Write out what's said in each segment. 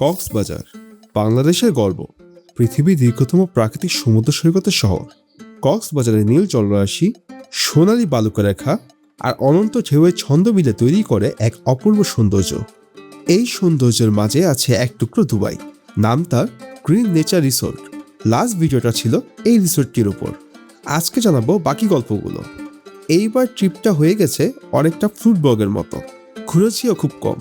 কক্সবাজার বাংলাদেশের গর্ব, পৃথিবীর দীর্ঘতম প্রাকৃতিক সমুদ্র সৈকতের শহর। কক্সবাজারের নীল জলরাশি, সোনালী বালুকারেখা আর অনন্ত ঢেউয়ের ছন্দ মিলে তৈরি করে এক অপূর্ব সৌন্দর্য। এই সৌন্দর্যের মাঝে আছে এক টুকরো দুবাই, নাম তার গ্রিন নেচার রিসোর্ট। লাস্ট ভিডিওটা ছিল এই রিসোর্টটির উপর। আজকে জানাবো বাকি গল্পগুলো। এইবার ট্রিপটা হয়ে গেছে অনেকটা ফ্রুট ব্লগের মতো, ঘুরেছিও খুব কম।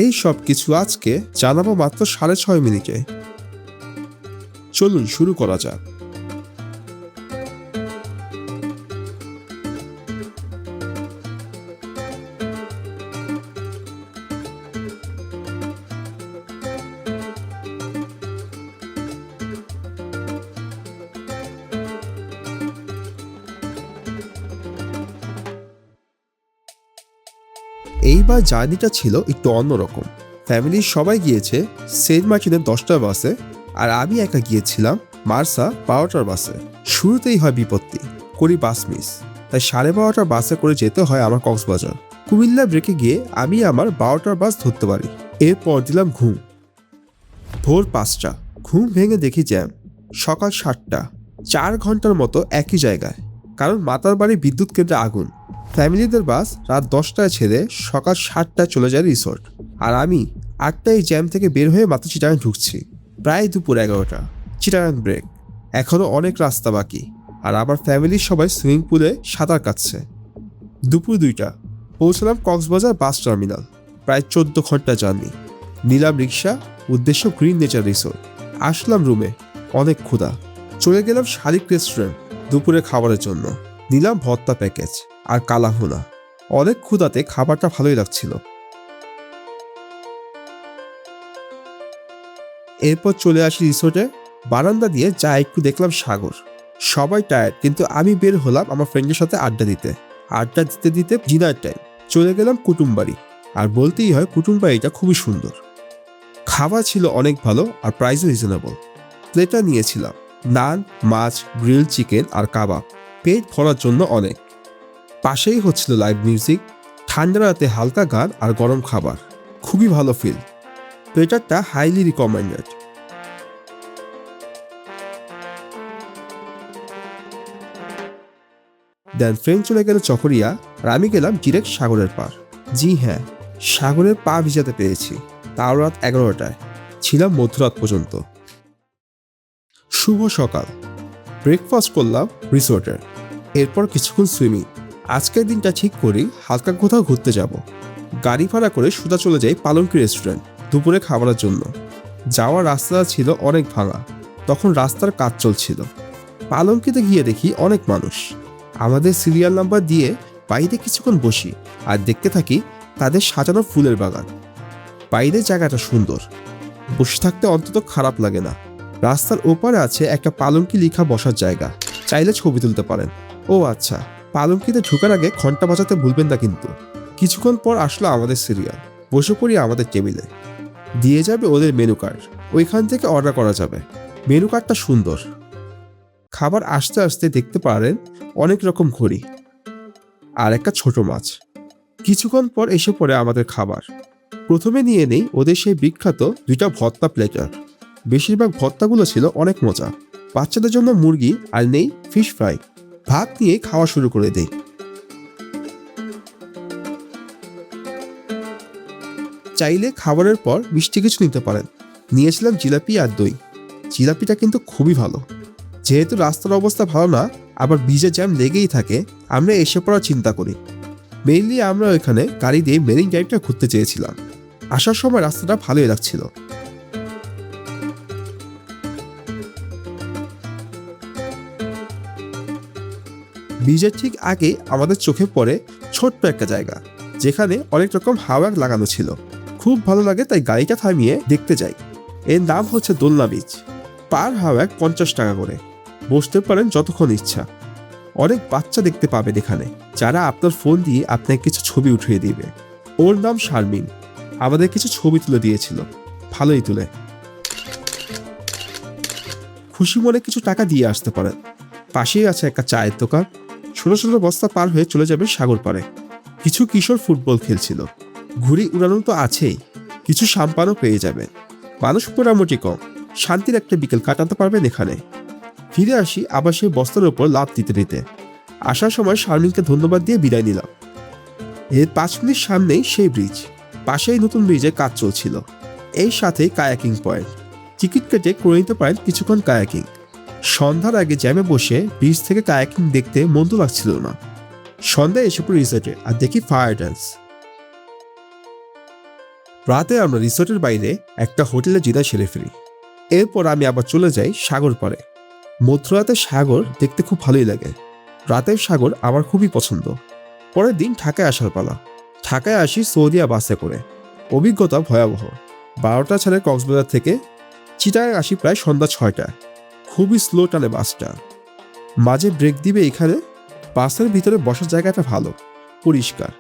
এই সব কিছু আজকে জানাবো মাত্র 6.5 মিনিটে। চলুন শুরু করা যাক। এইবার জার্নিটা ছিল একটু অন্যরকম। ফ্যামিলির সবাই গিয়েছে সেন্ট মার্টিনের 10টার বাসে, আর আমি একা গিয়েছিলাম মার্সা 12টার বাসে। শুরুতেই হয় বিপত্তি, করি বাস মিস, তাই 12:30টার বাসে করে যেতে হয় আমার কক্সবাজার। কুমিল্লা ব্রেকে গিয়ে আমি আমার 12টার বাস ধরতে পারি। এরপর দিলাম ঘুম। ভোর 5টা, ঘুম ভেঙে দেখি জ্যাম। সকাল 7টা, 4 ঘন্টার মতো একই জায়গায়, কারণ মাতার বাড়ি বিদ্যুৎ কেন্দ্রে আগুন। ফ্যামিলিদের বাস রাত 10টায় ছেড়ে সকাল 7টায় চলে যায় রিসোর্ট, আর আমি 8টায় জ্যাম থেকে বের হয়ে মাত্র চিটাগাং ঢুকছি। প্রায় দুপুর 11টা, চিটাগাং ব্রেক। এখনও অনেক রাস্তা বাকি, আর আমার ফ্যামিলির সবাই সুইমিং পুলে সাঁতার কাটছে। দুপুর 2টা, পৌঁছলাম কক্সবাজার বাস টার্মিনাল। প্রায় 14 ঘন্টা জার্নি। নিলাম রিক্সা, উদ্দেশ্য গ্রিন নেচার রিসোর্ট। আসলাম রুমে, অনেক ক্ষুধা। চলে গেলাম শালিক রেস্টুরেন্ট দুপুরে খাবারের জন্য। নিলাম ভর্তা প্যাকেজ আর কালাভুনা। অনেক ক্ষুধাতে খাবারটা ভালোই লাগছিল। এরপর চলে আসি রিসোর্টে। বারান্দা দিয়ে যা একটু দেখলাম সাগর। সবাই টায়ার্ড, কিন্তু আমি বের হলাম আমার ফ্রেন্ডের সাথে আড্ডা দিতে। আড্ডা দিতে দিতে ডিনার টাইম। চলে গেলাম কুটুম বাড়ি, আর বলতেই হয় কুটুম বাড়িটা খুবই সুন্দর। খাবার ছিল অনেক ভালো আর প্রাইসও রিজনেবল। প্লেটার নিয়েছিলাম নান, মাছ, গ্রিল চিকেন আর কাবাব। পেট ভরার জন্য অনেক। পাশেই হচ্ছিল লাইভ মিউজিক, ঠান্ডা রাতে হালকা গান আর গরম খাবার। খুবই ভালো ফিল। প্লেটারটা হাইলি রিকমেন্ডেড। দেন ফ্রেন্ড চলে গেল চকরিয়া, আর আমি গেলাম ডিরেক্ট সাগরের পার। জি হ্যাঁ, সাগরের পা ভিজাতে পেরেছি, তাও রাত 11টায়। ছিলাম মধ্যরাত পর্যন্ত। শুভ সকাল। ব্রেকফাস্ট করলাম রিসোর্টে। এরপর কিছুক্ষণ সুইমিং। আজকের দিনটা ঠিক করি হালকা কোথাও ঘুরতে যাব। গাড়ি ভাড়া করে সোজা চলে যাই পালঙ্কি রেস্টুরেন্ট দুপুরে খাবারের জন্য। যাওয়ার রাস্তা ছিল অনেক ভাঙা, তখন রাস্তার কাজ চলছিল। পালঙ্কিতে গিয়ে দেখি অনেক মানুষ। আমাদের সিরিয়াল নাম্বার দিয়ে বাইরে কিছুক্ষণ বসি আর দেখতে থাকি তাদের সাজানো ফুলের বাগান। বাইরের জায়গাটা সুন্দর, বসে থাকতে অন্তত খারাপ লাগে না। রাস্তার ওপারে আছে একটা পালঙ্কি লেখা বসার জায়গা, চাইলে ছবি তুলতে পারেন। ও আচ্ছা, পালঙ্কিতে ঢোকার আগে ঘন্টা বাজাতে ভুলবেন না কিন্তু। কিছুক্ষণ পর আসলো আমাদের সিরিয়াল। বসে পড়ি আমাদের টেবিলে। দিয়ে যাবে ওদের মেনু কার্ড, ওইখান থেকে অর্ডার করা যাবে। মেনু কার্ডটা সুন্দর। খাবার আসতে আসতে দেখতে পারেন অনেক রকম ঘড়ি আর একটা ছোট মাছ। কিছুক্ষণ পর এসে পড়ে আমাদের খাবার। প্রথমে নিয়ে নেই ওদের সেই বিখ্যাত 2টা ভর্তা প্লেটার। বেশিরভাগ ভর্তাগুলো ছিল অনেক মজা। বাচ্চাদের জন্য মুরগি আর নেই ফিশ ফ্রাই। ভাত নিয়ে খাওয়া শুরু করে দেই। চাইলে খাবারের পর মিষ্টি কিছু নিতে পারেন। নিয়েছিলাম জিলাপি আর দই। জিলাপিটা কিন্তু খুবই ভালো। যেহেতু রাস্তার অবস্থা ভালো না, আবার ব্রিজে জ্যাম লেগেই থাকে, আমরা এসে পড়ার চিন্তা করি। মেইনলি আমরা ওইখানে গাড়ি দিয়ে মেরিন ড্রাইভটা ঘুরতে চেয়েছিলাম। আসার সময় রাস্তাটা ভালোই লাগছিল। ব্রিজের ঠিক আগে আমাদের চোখে পড়ে ছোট্ট একটা জায়গা, যেখানে অনেক রকম হাওয়ার লাগানো ছিল। খুব ভালো লাগে, তাই গাড়িটা থামিয়ে দেখতে যাই। এর নাম হচ্ছে দোলনা বীচ। পার হাওয়ার 50 টাকা করে। বসতে পারেন যতক্ষণ ইচ্ছা। অনেক বাচ্চা দেখতে পাবেন এখানে, যারা আপনার ফোন দিয়ে আপনাকে কিছু ছবি উঠিয়ে দিবে। ওর নাম শারমিন। আমাদের কিছু ছবি তুলে দিয়েছিল, ভালোই তুলে। খুশি মনে কিছু টাকা দিয়ে আসতে পারেন। পাশেই আছে একটা চায়ের দোকান। ছোট ছোট বস্তা পার হয়ে চলে যাবে সাগর পাড়ে। কিছু কিশোর ফুটবল খেলছিল। ঘুড়ি উড়ানো তো আছেই, কিছু সাম্পানও পেয়ে যাবে। মানুষ মোটামুটি কম, শান্তির একটা বিকেল কাটাতে পারবেন এখানে। ফিরে আসি আবার সেই বস্তার উপর লাফ দিতে দিতে। আসার সময় শারমিনকে ধন্যবাদ দিয়ে বিদায় নিলাম। এর 5 মিনিট সামনেই সেই ব্রিজ, পাশেই নতুন ব্রিজে কাজ চলছিল। এই সাথেই কায়াকিং পয়েন্ট, টিকিট কেটে করে নিতে পারেন কিছুক্ষণ কায়াকিং। সন্ধ্যার আগে জ্যামে বসে ব্রিজ থেকে কায়াকিং দেখতে মন তো লাগছিল না। সন্ধ্যায় এসে পড়ি রিসোর্টে আর দেখি ফায়ার ডান্স। রাতে আমরা রিসোর্টের বাইরে একটা হোটেলে ডিনার সেরে ফিরি। এরপর আমি আবার চলে যাই সাগর পাড়ে। মধ্যরাতের সাগর দেখতে খুব ভালোই লাগে। রাতের সাগর আমার খুবই পছন্দ। পরের দিন ঢাকায় আসার পালা। ঢাকায় আসি সৌদিয়া বাসে করে। অভিজ্ঞতা ভয়াবহ। 12টা ছাড়ে কক্সবাজার থেকে চিটাগাং আসি প্রায় সন্ধ্যা 6টায়। খুবই স্লো টানে বাসটা, মাঝে ব্রেক দিবে এখানে। বাসের ভিতরে বসার জায়গাটা ভালো, পরিষ্কার,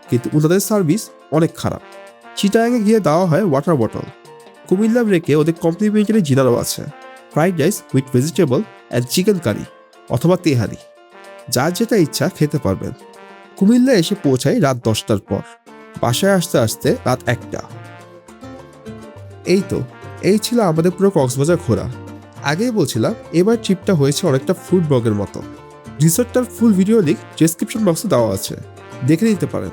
কিন্তু ওনাদের সার্ভিস অনেক খারাপ। চিটাগাংয়ে গিয়ে দেওয়া হয় ওয়াটার বটল। কুমিল্লা ব্রেকে ওদের কমপ্লিমেন্টারি ডিনারও আছে, fried rice with vegetable and chicken curry অথবা তেহারি, যার যেটা ইচ্ছা খেতে পারবেন। কুমিল্লা এসে পৌঁছাই রাত 10টার পর, বাসায় আসতে আসতে রাত 1টা। এই ছিল আমাদের পুরো কক্সবাজার ঘোরা। আগেই বলছিলাম এবার ট্রিপটা হয়েছে অনেকটা ফুড ব্লগের মতো। রিসোর্টটার ফুল ভিডিও লিঙ্ক ডেসক্রিপশন বক্সে দেওয়া আছে, দেখে নিতে পারেন।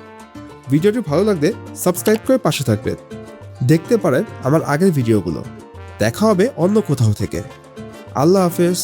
ভিডিওটি ভালো লাগলে সাবস্ক্রাইব করে পাশে থাকবেন। দেখতে পারেন আমার আগের ভিডিওগুলো। দেখা হবে অন্য কোথাও থেকে। আল্লাহ হাফেজ।